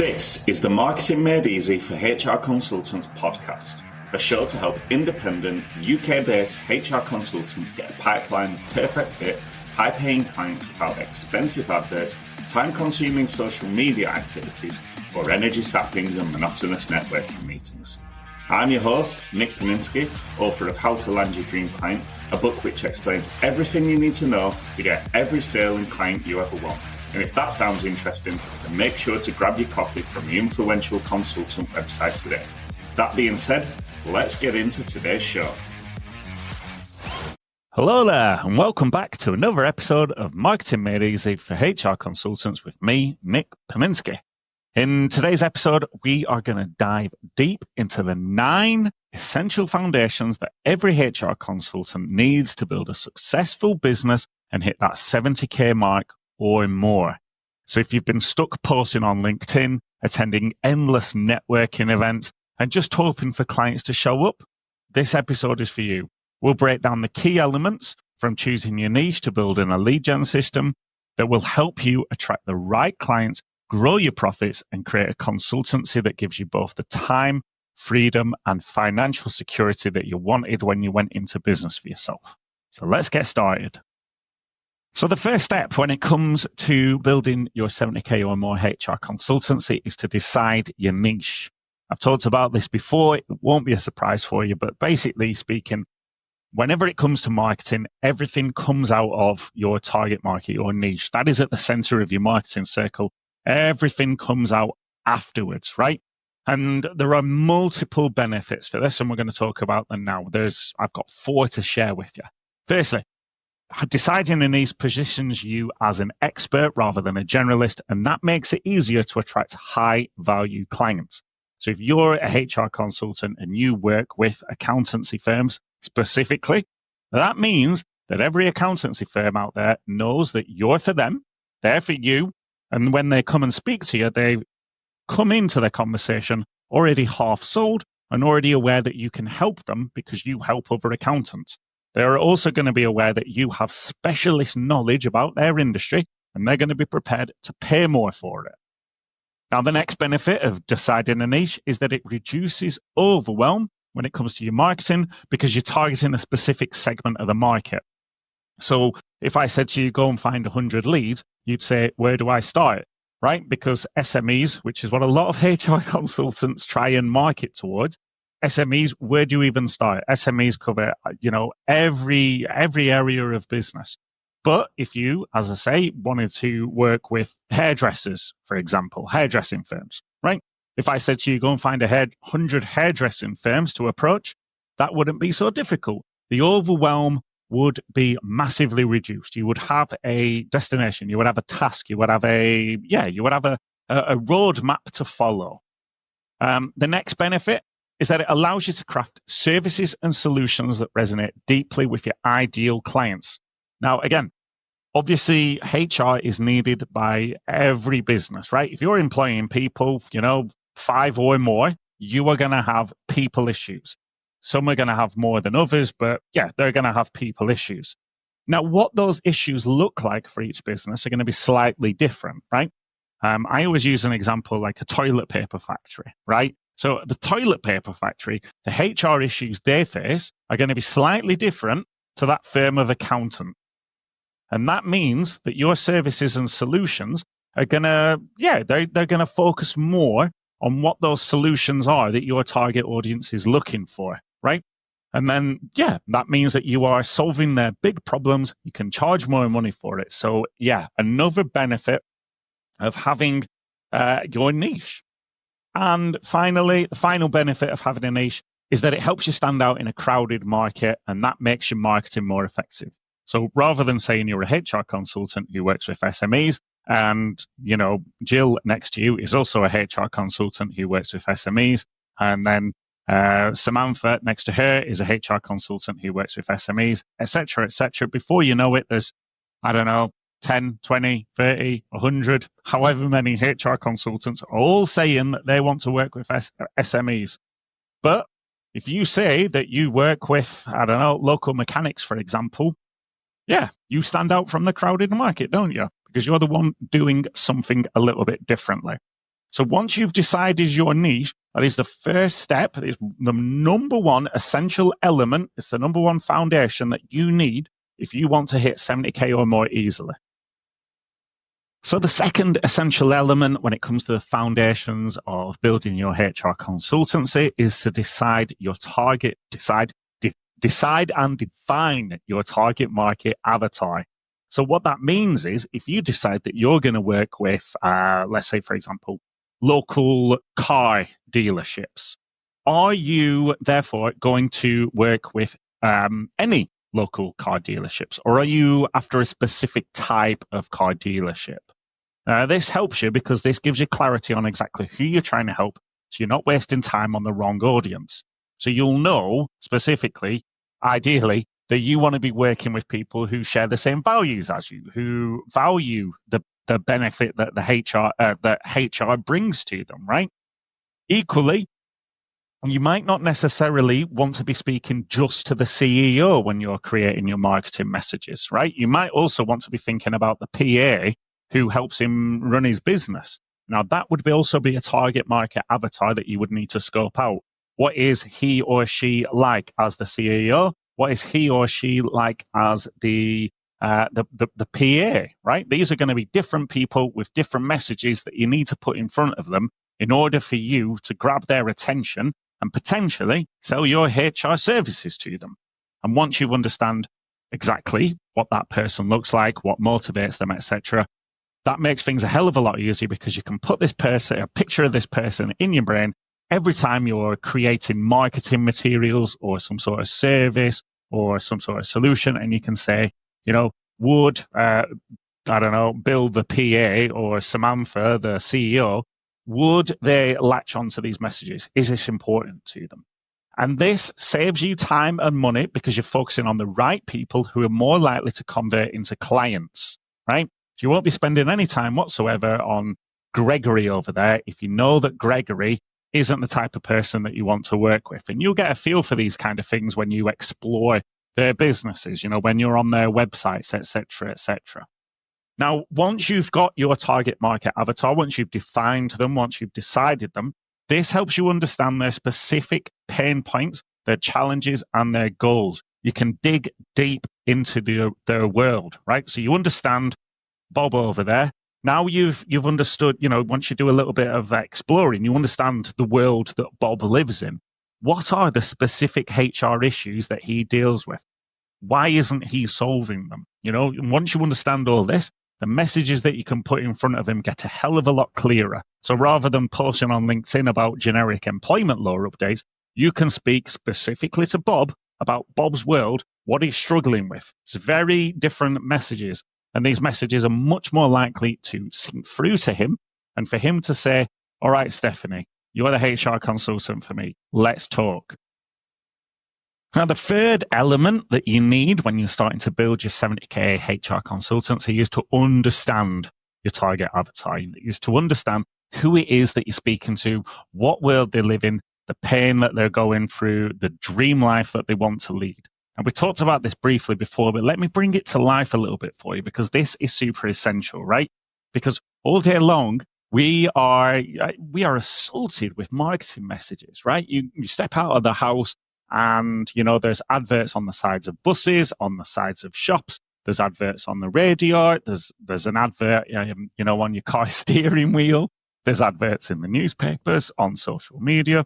This is the Marketing Made Easy for HR Consultants podcast, a show to help independent UK-based HR consultants get a pipeline of perfect fit, high-paying clients without expensive adverts, time-consuming social media activities, or energy-sapping and monotonous networking meetings. I'm your host, Nick Paninsky, author of How to Land Your Dream Client, a book which explains everything you need to know to get every sale and client you ever want. And if that sounds interesting, then make sure to grab your copy from the influential consultant website today. That being said, let's get into today's show. Hello there, and welcome back to another episode of Marketing Made Easy for HR Consultants with me, Nick Paninsky. In today's episode, we are going to dive deep into the 9 essential foundations that every HR consultant needs to build a successful business and hit that 70K mark or more. So if you've been stuck posting on LinkedIn, attending endless networking events, and just hoping for clients to show up, this episode is for you. We'll break down the key elements from choosing your niche to building a lead gen system that will help you attract the right clients, grow your profits, and create a consultancy that gives you both the time, freedom, and financial security that you wanted when you went into business for yourself. So let's get started. So the first step when it comes to building your 70K or more HR consultancy is to decide your niche. I've talked about this before. It won't be a surprise for you, but basically speaking, whenever it comes to marketing, everything comes out of your target market, your niche. That is at the center of your marketing circle. Everything comes out afterwards, right? And there are multiple benefits for this, and we're going to talk about them now. I've got 4 to share with you. Firstly, deciding a niche positions you as an expert rather than a generalist, and that makes it easier to attract high-value clients. So if you're a HR consultant and you work with accountancy firms specifically, that means that every accountancy firm out there knows that you're for them, they're for you, and when they come and speak to you, they come into the conversation already half sold and already aware that you can help them because you help other accountants. They're also going to be aware that you have specialist knowledge about their industry, and they're going to be prepared to pay more for it. Now, the next benefit of deciding a niche is that it reduces overwhelm when it comes to your marketing because you're targeting a specific segment of the market. So if I said to you, go and find 100 leads, you'd say, where do I start? Right? Because SMEs, which is what a lot of HR consultants try and market towards, SMEs, where do you even start? SMEs cover, every area of business. But if you, as I say, wanted to work with hairdressers, for example, hairdressing firms, right? If I said to you, go and find 100 hairdressing firms to approach, that wouldn't be so difficult. The overwhelm would be massively reduced. You would have a destination, you would have a task, you would have a roadmap to follow. The next benefit is that it allows you to craft services and solutions that resonate deeply with your ideal clients. Now, again, obviously, HR is needed by every business, right? If you're employing people, 5 or more, you are going to have people issues. Some are going to have more than others, but yeah, they're going to have people issues. Now, what those issues look like for each business are going to be slightly different, right? I always use an example like a toilet paper factory, right? So the toilet paper factory, the HR issues they face are going to be slightly different to that firm of accountant. And that means that your services and solutions are going to, they're going to focus more on what those solutions are that your target audience is looking for, right? And then, that means that you are solving their big problems. You can charge more money for it. So, another benefit of having your niche. And finally, the final benefit of having a niche is that it helps you stand out in a crowded market, and that makes your marketing more effective. So rather than saying you're a HR consultant who works with SMEs, and, Jill next to you is also a HR consultant who works with SMEs, and then Samantha next to her is a HR consultant who works with SMEs, etc., etc. Before you know it, there's, 10, 20, 30, 100, however many HR consultants are all saying that they want to work with SMEs. But if you say that you work with, local mechanics, for example, you stand out from the crowded market, don't you? Because you're the one doing something a little bit differently. So once you've decided your niche, that is the first step. It is the number one essential element. It's the number one foundation that you need if you want to hit 70K or more easily. So the second essential element when it comes to the foundations of building your HR consultancy is to decide your target, decide and define your target market avatar. So what that means is if you decide that you're going to work with, let's say, for example, local car dealerships, are you therefore going to work with any local car dealerships, or are you after a specific type of car dealership? This helps you because this gives you clarity on exactly who you're trying to help, so you're not wasting time on the wrong audience. So you'll know specifically, ideally, that you want to be working with people who share the same values as you, who value the benefit that the HR brings to them, right? Equally, you might not necessarily want to be speaking just to the CEO when you're creating your marketing messages, right? You might also want to be thinking about the PA who helps him run his business. Now, that would also be a target market avatar that you would need to scope out. What is he or she like as the CEO? What is he or she like as the PA, right? These are going to be different people with different messages that you need to put in front of them in order for you to grab their attention and potentially sell your HR services to them. And once you understand exactly what that person looks like, what motivates them, etc., that makes things a hell of a lot easier because you can put this person, a picture of this person in your brain every time you're creating marketing materials or some sort of service or some sort of solution. And you can say, would, Bill, the PA, or Samantha, the CEO, would they latch onto these messages? Is this important to them? And this saves you time and money because you're focusing on the right people who are more likely to convert into clients, right? So you won't be spending any time whatsoever on Gregory over there if you know that Gregory isn't the type of person that you want to work with. And you'll get a feel for these kind of things when you explore their businesses, when you're on their websites, etc., etc. Now, once you've got your target market avatar, once you've defined them, once you've decided them, this helps you understand their specific pain points, their challenges, and their goals. You can dig deep into their world, right? So you understand Bob over there. Now you've understood, once you do a little bit of exploring, you understand the world that Bob lives in. What are the specific HR issues that he deals with? Why isn't he solving them? Once you understand all this, the messages that you can put in front of him get a hell of a lot clearer. So rather than posting on LinkedIn about generic employment law updates, you can speak specifically to Bob about Bob's world, what he's struggling with. It's very different messages. And these messages are much more likely to sink through to him and for him to say, all right, Stephanie, you're the HR consultant for me. Let's talk. Now, the third element that you need when you're starting to build your 70K HR consultancy is to understand your target avatar, is to understand who it is that you're speaking to, what world they live in, the pain that they're going through, the dream life that they want to lead. And we talked about this briefly before, but let me bring it to life a little bit for you because this is super essential, right? Because all day long, we are assaulted with marketing messages, right? You step out of the house and, there's adverts on the sides of buses, on the sides of shops. There's adverts on the radio. There's an advert, on your car steering wheel. There's adverts in the newspapers, on social media.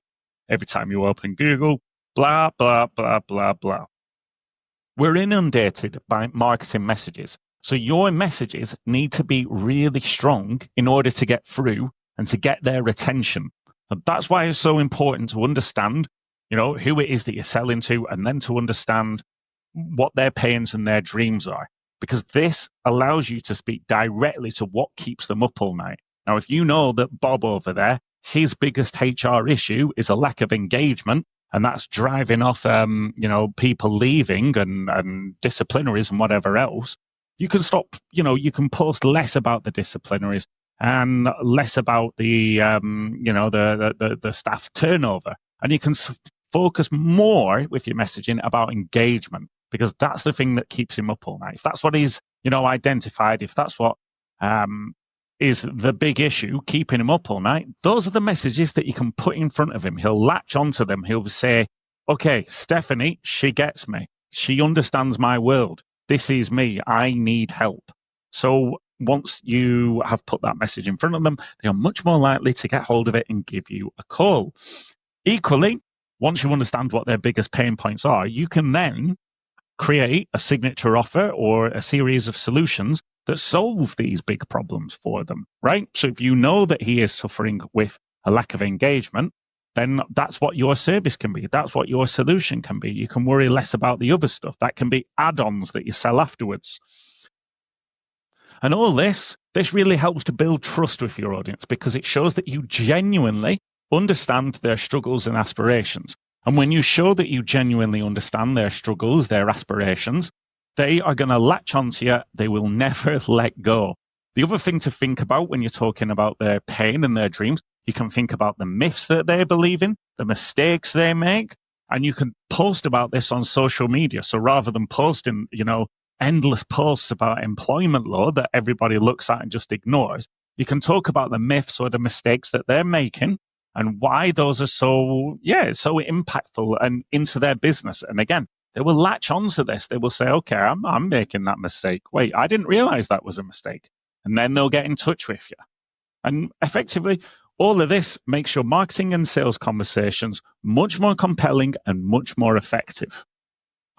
Every time you open Google, blah, blah, blah, blah, blah. We're inundated by marketing messages. So your messages need to be really strong in order to get through and to get their attention. And that's why it's so important to understand, who it is that you're selling to, and then to understand what their pains and their dreams are. Because this allows you to speak directly to what keeps them up all night. Now, if you know that Bob over there, his biggest HR issue is a lack of engagement, and that's driving off, people leaving and disciplinaries and whatever else, you can stop, you can post less about the disciplinaries and less about the staff turnover. And you can focus more with your messaging about engagement because that's the thing that keeps him up all night. If that's what he's, identified, if that's what is the big issue keeping him up all night, those are the messages that you can put in front of him. He'll latch onto them. He'll say, okay, Stephanie, she gets me. She understands my world. This is me. I need help. So once you have put that message in front of them, they are much more likely to get hold of it and give you a call. Equally, once you understand what their biggest pain points are, you can then create a signature offer or a series of solutions that solve these big problems for them, right? So if you know that he is suffering with a lack of engagement, then that's what your service can be. That's what your solution can be. You can worry less about the other stuff. That can be add-ons that you sell afterwards. And all this really helps to build trust with your audience because it shows that you genuinely understand their struggles and aspirations. And when you show that you genuinely understand their struggles, their aspirations, they are going to latch onto you. They will never let go. The other thing to think about when you're talking about their pain and their dreams, you can think about the myths that they believe in, the mistakes they make, and you can post about this on social media. So rather than posting, endless posts about employment law that everybody looks at and just ignores, you can talk about the myths or the mistakes that they're making and why those are so impactful and into their business. And again, they will latch onto this. They will say, okay, I'm making that mistake. Wait, I didn't realize that was a mistake. And then they'll get in touch with you. And effectively, all of this makes your marketing and sales conversations much more compelling and much more effective.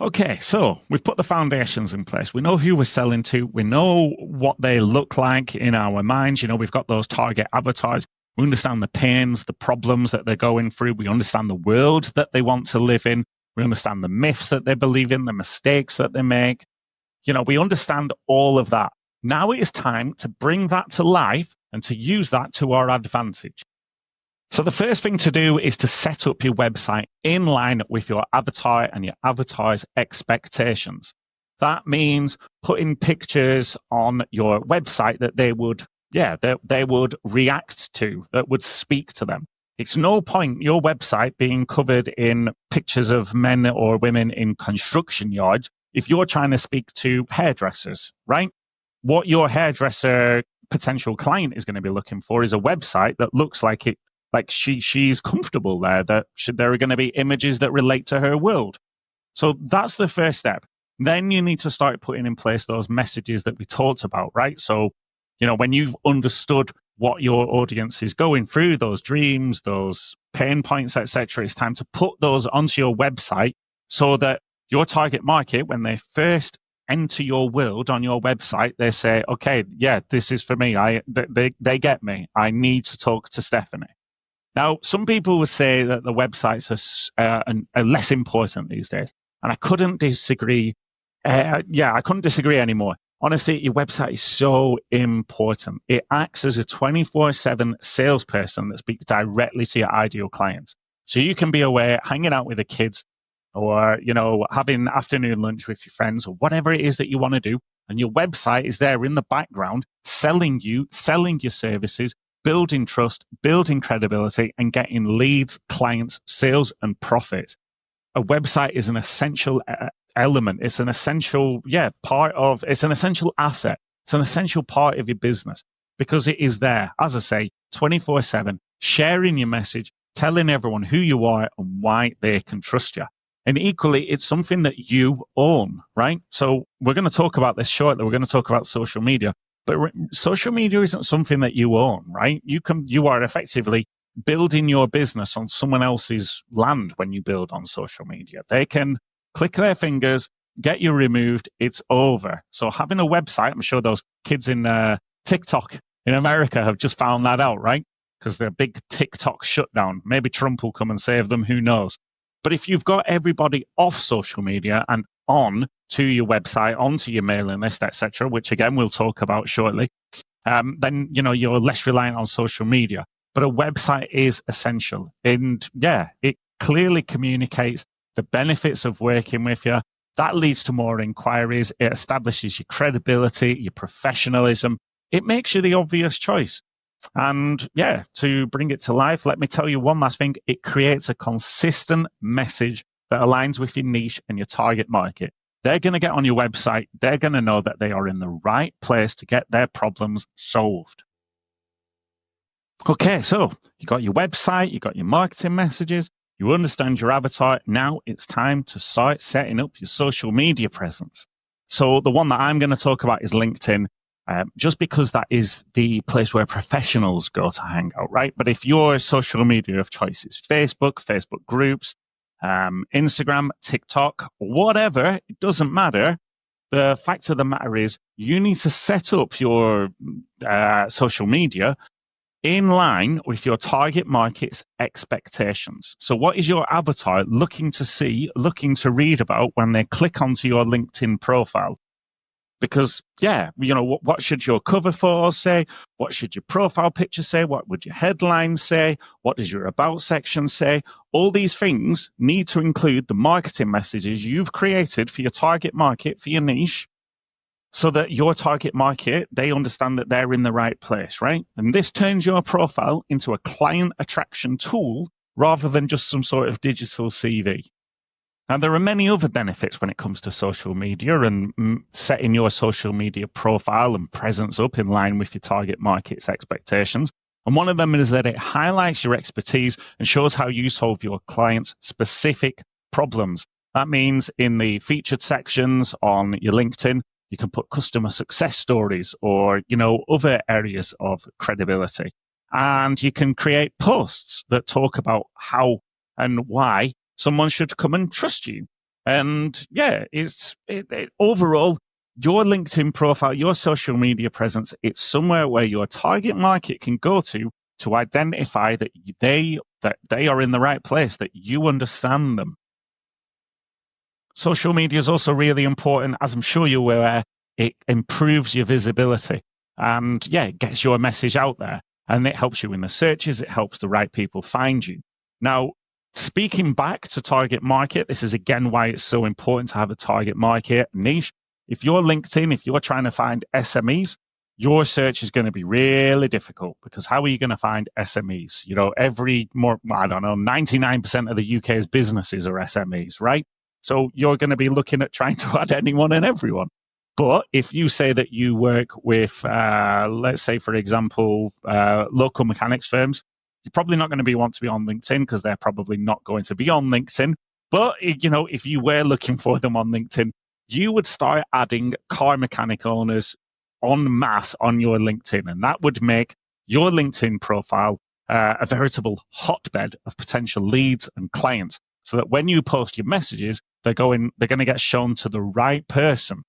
Okay, so we've put the foundations in place. We know who we're selling to. We know what they look like in our minds. We've got those target avatars. We understand the pains, the problems that they're going through. We understand the world that they want to live in. We understand the myths that they believe in, the mistakes that they make. We understand all of that. Now it is time to bring that to life and to use that to our advantage. So the first thing to do is to set up your website in line with your avatar and your avatar's expectations. That means putting pictures on your website that they would react to, that would speak to them. It's no point your website being covered in pictures of men or women in construction yards if you're trying to speak to hairdressers, right? What your hairdresser potential client is going to be looking for is a website that looks like she's comfortable there, that there are going to be images that relate to her world. So that's the first step. Then you need to start putting in place those messages that we talked about, right? So, when you've understood what your audience is going through, those dreams, those pain points, etc., it's time to put those onto your website so that your target market, when they first enter your world on your website, they say, okay, yeah, this is for me. They get me. I need to talk to Stephanie. Now, some people would say that the websites are less important these days, and I couldn't disagree. I couldn't disagree anymore. Honestly, your website is so important. It acts as a 24/7 salesperson that speaks directly to your ideal clients. So you can be away hanging out with the kids or, having afternoon lunch with your friends or whatever it is that you want to do. And your website is there in the background, selling your services, building trust, building credibility, and getting leads, clients, sales, and profits. A website is an essential element. It's an essential, it's an essential asset. It's an essential part of your business because it is there, as I say, 24/7, sharing your message, telling everyone who you are and why they can trust you. And equally, it's something that you own, right? So we're going to talk about this shortly. We're going to talk about social media. But social media isn't something that you own, right? You are effectively building your business on someone else's land when you build on social media. They can click their fingers, get you removed, it's over. So having a website, I'm sure those kids in TikTok in America have just found that out, right? Because the big TikTok shutdown. Maybe Trump will come and save them, who knows? But if you've got everybody off social media and on to your website, onto your mailing list, etc., which again we'll talk about shortly, then you're less reliant on social media. But a website is essential, and it clearly communicates the benefits of working with you. That leads to more inquiries. It establishes your credibility, your professionalism. It makes you the obvious choice. And to bring it to life, let me tell you one last thing. It creates a consistent message that aligns with your niche and your target market. They're going to get on your website. They're going to know that they are in the right place to get their problems solved. Okay, so you got your website, you got your marketing messages, you understand your avatar. Now it's time to start setting up your social media presence. So the one that I'm going to talk about is LinkedIn, just because that is the place where professionals go to hang out, right? But if your social media of choice is Facebook, Facebook groups, Instagram, TikTok, whatever, it doesn't matter. The fact of the matter is you need to set up your social media in line with your target market's expectations. So what is your avatar looking to see, looking to read about when they click onto your LinkedIn profile? Because, what should your cover photo say? What should your profile picture say? What would your headline say? What does your about section say? All these things need to include the marketing messages you've created for your target market, for your niche, so that your target market, they understand that they're in the right place, right? And this turns your profile into a client attraction tool rather than just some sort of digital CV. Now, there are many other benefits when it comes to social media and setting your social media profile and presence up in line with your target market's expectations. And one of them is that it highlights your expertise and shows how you solve your clients' specific problems. That means in the featured sections on your LinkedIn, you can put customer success stories or, other areas of credibility. And you can create posts that talk about how and why someone should come and trust you. And overall, your LinkedIn profile, your social media presence, it's somewhere where your target market can go to identify that they are in the right place, that you understand them. Social media is also really important, as I'm sure you're aware. It improves your visibility and it gets your message out there, and it helps you in the searches. It helps the right people find you. Now, speaking back to target market, this is again why it's so important to have a target market niche. If you're LinkedIn, if you're trying to find SMEs, your search is going to be really difficult, because how are you going to find SMEs? 99% of the UK's businesses are SMEs, right? So you're going to be looking at trying to add anyone and everyone. But if you say that you work with, let's say, for example, local mechanics firms, you're probably not going to want to be on LinkedIn, because they're probably not going to be on LinkedIn. But, if you were looking for them on LinkedIn, you would start adding car mechanic owners en masse on your LinkedIn. And that would make your LinkedIn profile a veritable hotbed of potential leads and clients, so that when you post your messages, they're going to get shown to the right person.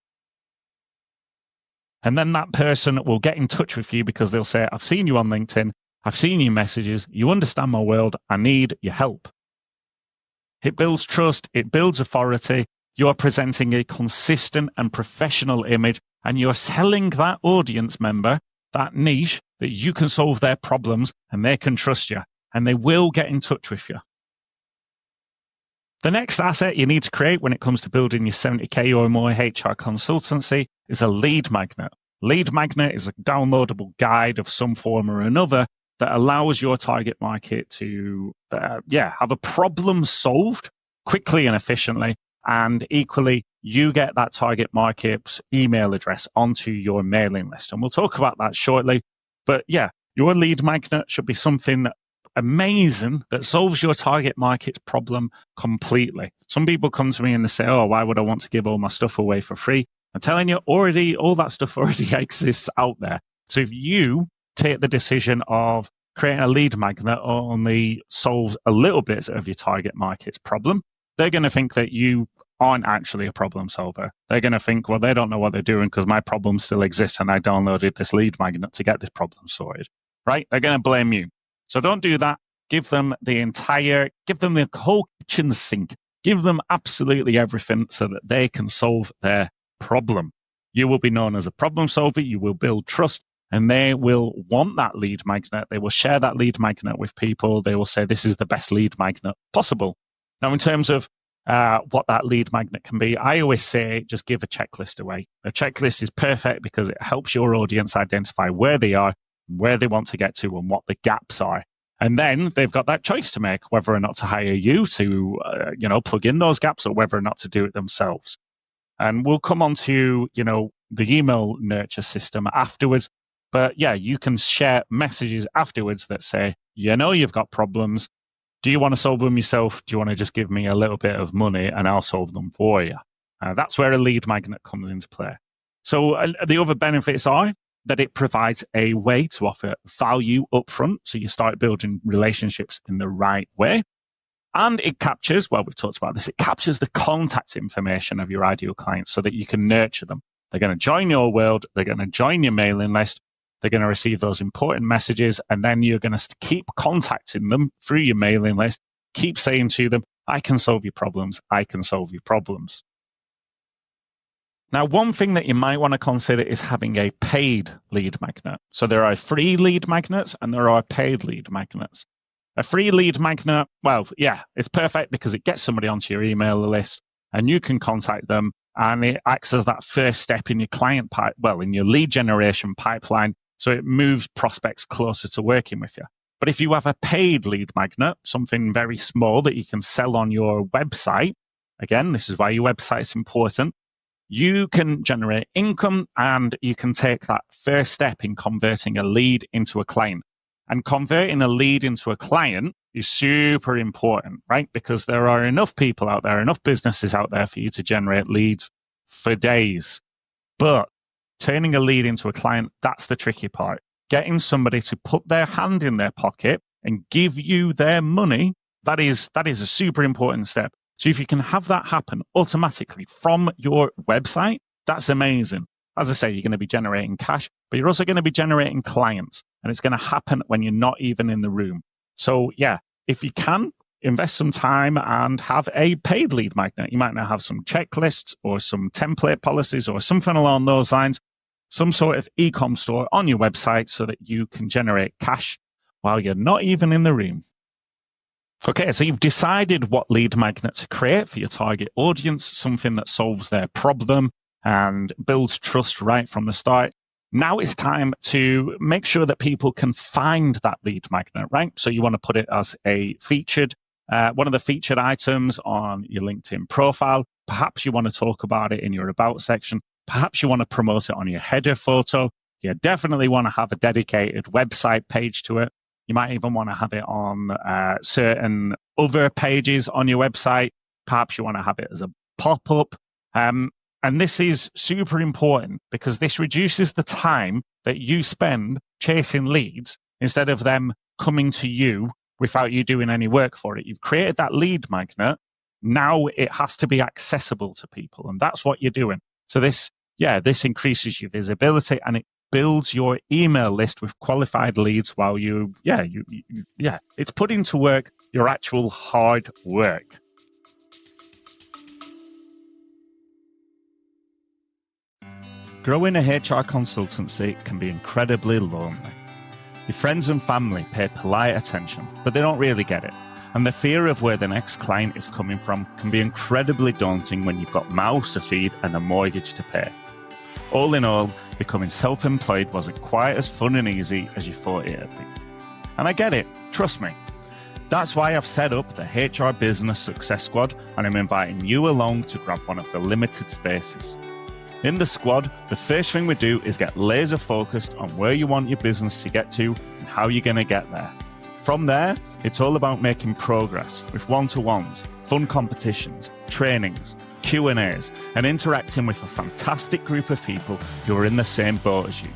And then that person will get in touch with you, because they'll say, I've seen you on LinkedIn. I've seen your messages. You understand my world. I need your help. It builds trust. It builds authority. You're presenting a consistent and professional image, and you're telling that audience member, that niche, that you can solve their problems and they can trust you, and they will get in touch with you. The next asset you need to create when it comes to building your 70K or more HR consultancy is a lead magnet. Lead magnet is a downloadable guide of some form or another that allows your target market to have a problem solved quickly and efficiently. And equally, you get that target market's email address onto your mailing list. And we'll talk about that shortly. But your lead magnet should be something amazing that solves your target market's problem completely. Some people come to me and they say, oh, why would I want to give all my stuff away for free? I'm telling you, all that stuff already exists out there. So if you take the decision of creating a lead magnet that only solves a little bit of your target market's problem, they're going to think that you aren't actually a problem solver. They're going to think, well, they don't know what they're doing, because my problem still exists and I downloaded this lead magnet to get this problem sorted, right? They're going to blame you. So don't do that. Give them the whole kitchen sink. Give them absolutely everything so that they can solve their problem. You will be known as a problem solver. You will build trust, and they will want that lead magnet. They will share that lead magnet with people. They will say, this is the best lead magnet possible. Now, in terms of what that lead magnet can be, I always say, just give a checklist away. A checklist is perfect because it helps your audience identify where they are, where they want to get to, and what the gaps are. And then they've got that choice to make, whether or not to hire you to, plug in those gaps, or whether or not to do it themselves. And we'll come on to, the email nurture system afterwards. But yeah, you can share messages afterwards that say, you've got problems. Do you want to solve them yourself? Do you want to just give me a little bit of money and I'll solve them for you? That's where a lead magnet comes into play. So the other benefits are that it provides a way to offer value upfront. So you start building relationships in the right way. And it captures, we've talked about this, it captures the contact information of your ideal clients so that you can nurture them. They're going to join your world. They're going to join your mailing list. They're going to receive those important messages, and then you're going to keep contacting them through your mailing list, keep saying to them, I can solve your problems. I can solve your problems. Now, one thing that you might want to consider is having a paid lead magnet. So there are free lead magnets and there are paid lead magnets. A free lead magnet, it's perfect because it gets somebody onto your email list and you can contact them, and it acts as that first step in your in your lead generation pipeline. So it moves prospects closer to working with you. But if you have a paid lead magnet, something very small that you can sell on your website, again, this is why your website is important, you can generate income and you can take that first step in converting a lead into a client. And converting a lead into a client is super important, right? Because there are enough people out there, enough businesses out there for you to generate leads for days. But turning a lead into a client, that's the tricky part. Getting somebody to put their hand in their pocket and give you their money, that is a super important step. So if you can have that happen automatically from your website, that's amazing. As I say, you're going to be generating cash, but you're also going to be generating clients, and it's going to happen when you're not even in the room. So yeah, if you can, invest some time and have a paid lead magnet. You might now have some checklists or some template policies or something along those lines, some sort of e-com store on your website so that you can generate cash while you're not even in the room. Okay, so you've decided what lead magnet to create for your target audience, something that solves their problem and builds trust right from the start. Now it's time to make sure that people can find that lead magnet, right? So you want to put it as a featured, one of the featured items on your LinkedIn profile. Perhaps you want to talk about it in your about section. Perhaps you want to promote it on your header photo. You definitely want to have a dedicated website page to it. You might even want to have it on certain other pages on your website. Perhaps you want to have it as a pop-up. And this is super important because this reduces the time that you spend chasing leads instead of them coming to you without you doing any work for it. You've created that lead magnet. Now it has to be accessible to people, and that's what you're doing. So this increases your visibility and it builds your email list with qualified leads while it's putting to work your actual hard work. Growing a HR consultancy can be incredibly lonely. Your friends and family pay polite attention, but they don't really get it. And the fear of where the next client is coming from can be incredibly daunting when you've got mouths to feed and a mortgage to pay. All in all, becoming self-employed wasn't quite as fun and easy as you thought it would be. And I get it, trust me. That's why I've set up the HR Business Success Squad, and I'm inviting you along to grab one of the limited spaces. In the squad, the first thing we do is get laser focused on where you want your business to get to and how you're going to get there. From there, it's all about making progress with one-to-ones, fun competitions, trainings, Q&As, and interacting with a fantastic group of people who are in the same boat as you.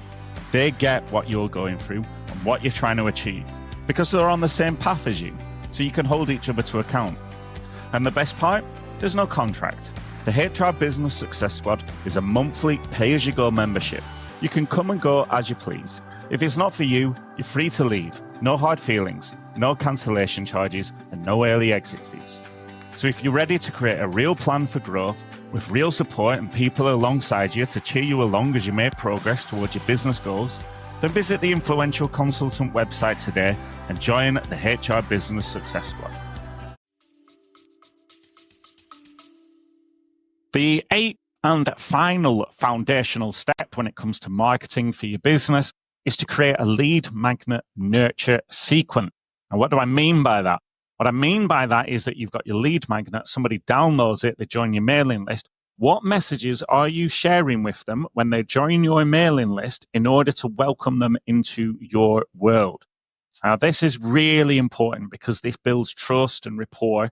They get what you're going through and what you're trying to achieve because they're on the same path as you, so you can hold each other to account. And the best part? There's no contract. The HR Business Success Squad is a monthly pay-as-you-go membership. You can come and go as you please. If it's not for you, you're free to leave. No hard feelings, no cancellation charges, and no early exit fees. So if you're ready to create a real plan for growth with real support and people alongside you to cheer you along as you make progress towards your business goals, then visit the Influential Consultant website today and join the HR Business Success Squad. The eighth and final foundational step when it comes to marketing for your business is to create a lead magnet nurture sequence. And what do I mean by that? What I mean by that is that you've got your lead magnet, somebody downloads it, they join your mailing list. What messages are you sharing with them when they join your mailing list in order to welcome them into your world? Now, this is really important because this builds trust and rapport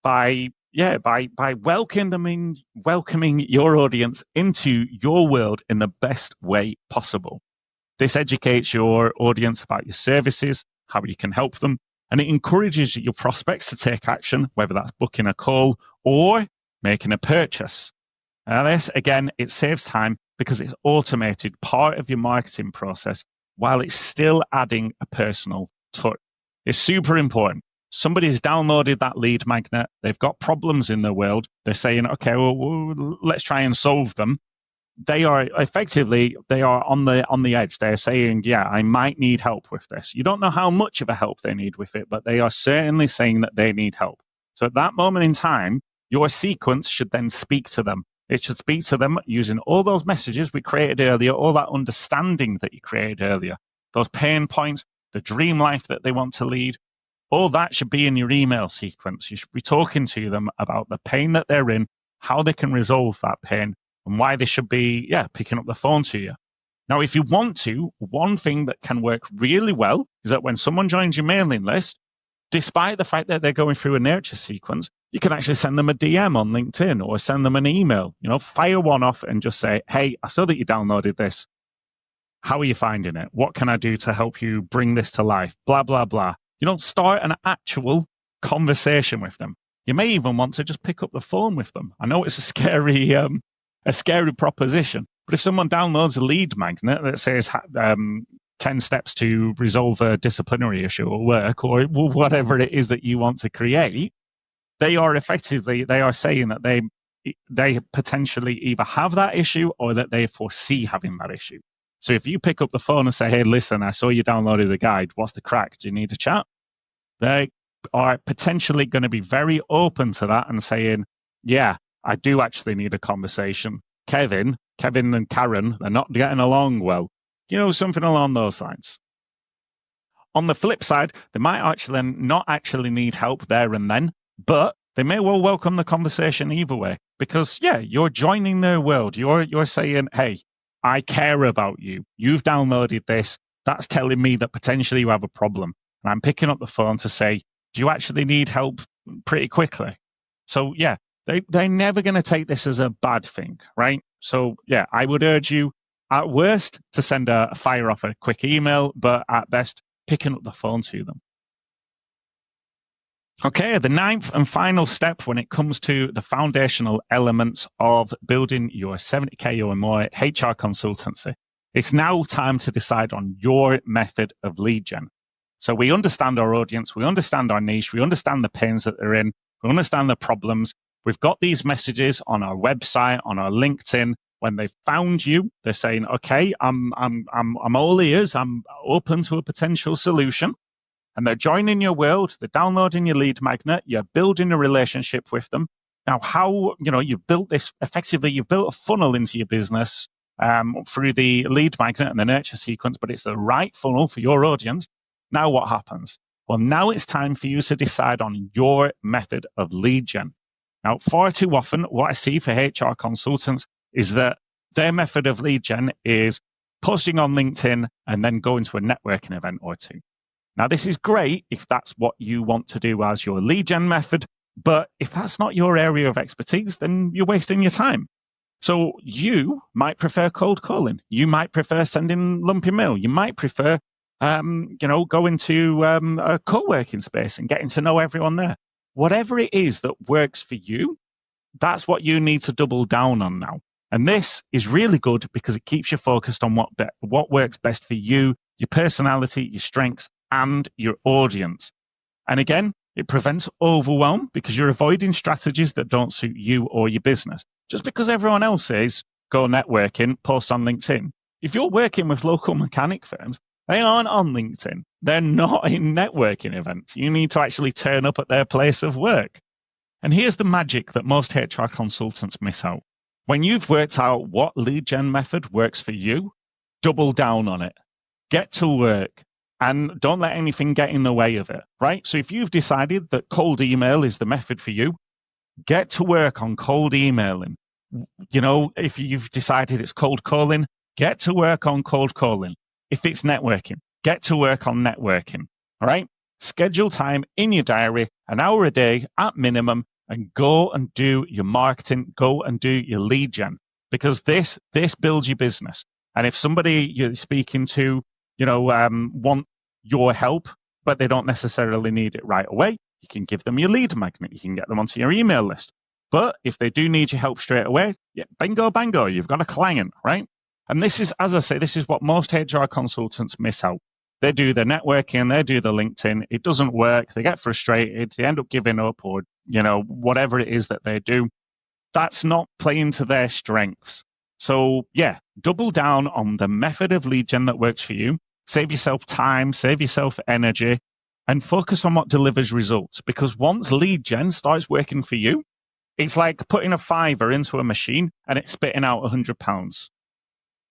by welcoming your audience into your world in the best way possible. This educates your audience about your services, how you can help them, and it encourages your prospects to take action, whether that's booking a call or making a purchase. Now, this, again, it saves time because it's automated part of your marketing process while it's still adding a personal touch. It's super important. Somebody's downloaded that lead magnet. They've got problems in their world. They're saying, okay, well, let's try and solve them. They are on the edge. They're saying, yeah, I might need help with this. You don't know how much of a help they need with it, but they are certainly saying that they need help. So at that moment in time, your sequence should then speak to them. It should speak to them using all those messages we created earlier, all that understanding that you created earlier, those pain points, the dream life that they want to lead. All that should be in your email sequence. You should be talking to them about the pain that they're in, how they can resolve that pain, and why they should be, picking up the phone to you. Now, if you want to, one thing that can work really well is that when someone joins your mailing list, despite the fact that they're going through a nurture sequence, you can actually send them a DM on LinkedIn or send them an email. Fire one off and just say, hey, I saw that you downloaded this. How are you finding it? What can I do to help you bring this to life? Blah, blah, blah. Start an actual conversation with them. You may even want to just pick up the phone with them. I know it's a scary proposition, but if someone downloads a lead magnet that says 10 steps to resolve a disciplinary issue at work or whatever it is that you want to create, they are saying that they potentially either have that issue or that they foresee having that issue. So if you pick up the phone and say, hey, listen, I saw you downloaded the guide. What's the crack? Do you need a chat? They are potentially going to be very open to that and saying, yeah, I do actually need a conversation. Kevin and Karen, they're not getting along well. Something along those lines. On the flip side, they might actually not actually need help there and then, but they may well welcome the conversation either way because, you're joining their world. You're saying, hey, I care about you. You've downloaded this. That's telling me that potentially you have a problem. And I'm picking up the phone to say, do you actually need help pretty quickly? So, they're never going to take this as a bad thing, right? So, I would urge you, at worst, to send fire off a quick email, but at best, picking up the phone to them. Okay, the ninth and final step when it comes to the foundational elements of building your 70K or more HR consultancy. It's now time to decide on your method of lead gen. So we understand our audience, we understand our niche, we understand the pains that they're in, we understand the problems. We've got these messages on our website, on our LinkedIn. When they've found you, they're saying, okay, I'm all ears, I'm open to a potential solution. And they're joining your world, they're downloading your lead magnet, you're building a relationship with them. Now, how, you've built this, effectively, you've built a funnel into your business through the lead magnet and the nurture sequence, but it's the right funnel for your audience. Now what happens? Well, now it's time for you to decide on your method of lead gen. Now, far too often, what I see for HR consultants is that their method of lead gen is posting on LinkedIn and then going to a networking event or two. Now, this is great if that's what you want to do as your lead gen method, but if that's not your area of expertise, then you're wasting your time. So you might prefer cold calling. You might prefer sending lumpy mail. You might prefer, going to a co-working space and getting to know everyone there. Whatever it is that works for you, that's what you need to double down on now. And this is really good because it keeps you focused on what works best for you, your personality, your strengths, and your audience. And again, it prevents overwhelm because you're avoiding strategies that don't suit you or your business. Just because everyone else says, go networking, post on LinkedIn. If you're working with local mechanic firms, they aren't on LinkedIn. They're not in networking events. You need to actually turn up at their place of work. And here's the magic that most HR consultants miss out. When you've worked out what lead gen method works for you, double down on it. Get to work. And don't let anything get in the way of it, right? So if you've decided that cold email is the method for you, get to work on cold emailing. If you've decided it's cold calling, get to work on cold calling. If it's networking, get to work on networking. All right? Schedule time in your diary, an hour a day at minimum, and go and do your marketing, go and do your lead gen, because this builds your business. And if somebody you're speaking to, want your help, but they don't necessarily need it right away, you can give them your lead magnet. You can get them onto your email list. But if they do need your help straight away, yeah, bingo, bango, you've got a client, right? And this is, as I say, this is what most HR consultants miss out. They do the networking, they do the LinkedIn. It doesn't work. They get frustrated. They end up giving up, or, whatever it is that they do. That's not playing to their strengths. So yeah, double down on the method of lead gen that works for you. Save yourself time, save yourself energy, and focus on what delivers results. Because once lead gen starts working for you, it's like putting a fiver into a machine and it's spitting out £100.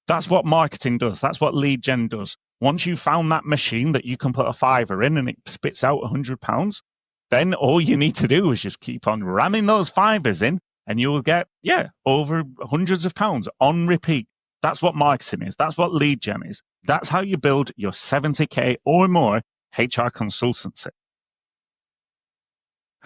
That's what marketing does. That's what lead gen does. Once you've found that machine that you can put a fiver in and it spits out £100, then all you need to do is just keep on ramming those fivers in and you will get, over hundreds of pounds on repeat. That's what marketing is. That's what lead gen is. That's how you build your 70K or more HR consultancy.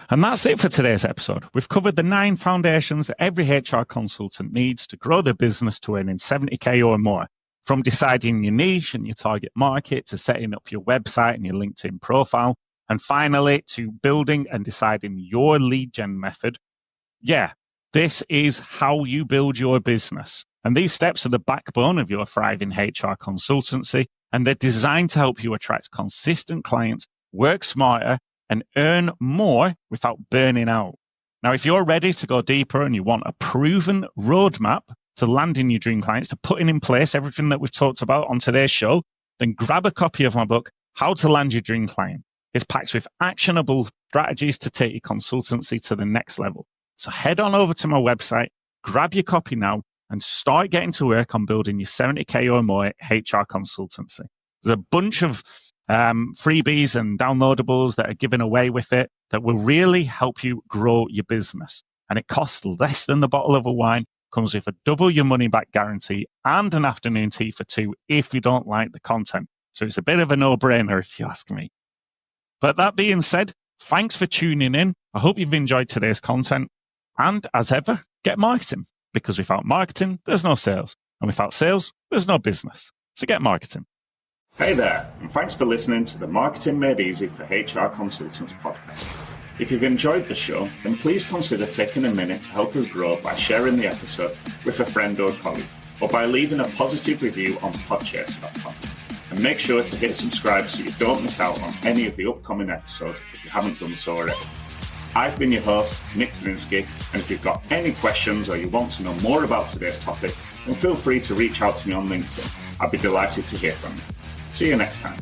And that's it for today's episode. We've covered the 9 foundations that every HR consultant needs to grow their business to earning 70K or more. From deciding your niche and your target market, to setting up your website and your LinkedIn profile, and finally to building and deciding your lead gen method. Yeah, this is how you build your business. And these steps are the backbone of your thriving HR consultancy, and they're designed to help you attract consistent clients, work smarter, and earn more without burning out. Now, if you're ready to go deeper and you want a proven roadmap to landing your dream clients, to putting in place everything that we've talked about on today's show, then grab a copy of my book, How to Land Your Dream Client. It's packed with actionable strategies to take your consultancy to the next level. So head on over to my website, grab your copy now, and start getting to work on building your 70K or more HR consultancy. There's a bunch of freebies and downloadables that are given away with it that will really help you grow your business. And it costs less than the bottle of a wine, comes with a double your money back guarantee and an afternoon tea for 2 if you don't like the content. So it's a bit of a no-brainer if you ask me. But that being said, thanks for tuning in. I hope you've enjoyed today's content. And as ever, get marketing, because without marketing, there's no sales. And without sales, there's no business. So get marketing. Hey there, and thanks for listening to the Marketing Made Easy for HR Consultants podcast. If you've enjoyed the show, then please consider taking a minute to help us grow by sharing the episode with a friend or colleague, or by leaving a positive review on podchaser.com. And make sure to hit subscribe so you don't miss out on any of the upcoming episodes if you haven't done so already. I've been your host, Nick Paninsky, and if you've got any questions or you want to know more about today's topic, then feel free to reach out to me on LinkedIn. I'd be delighted to hear from you. See you next time.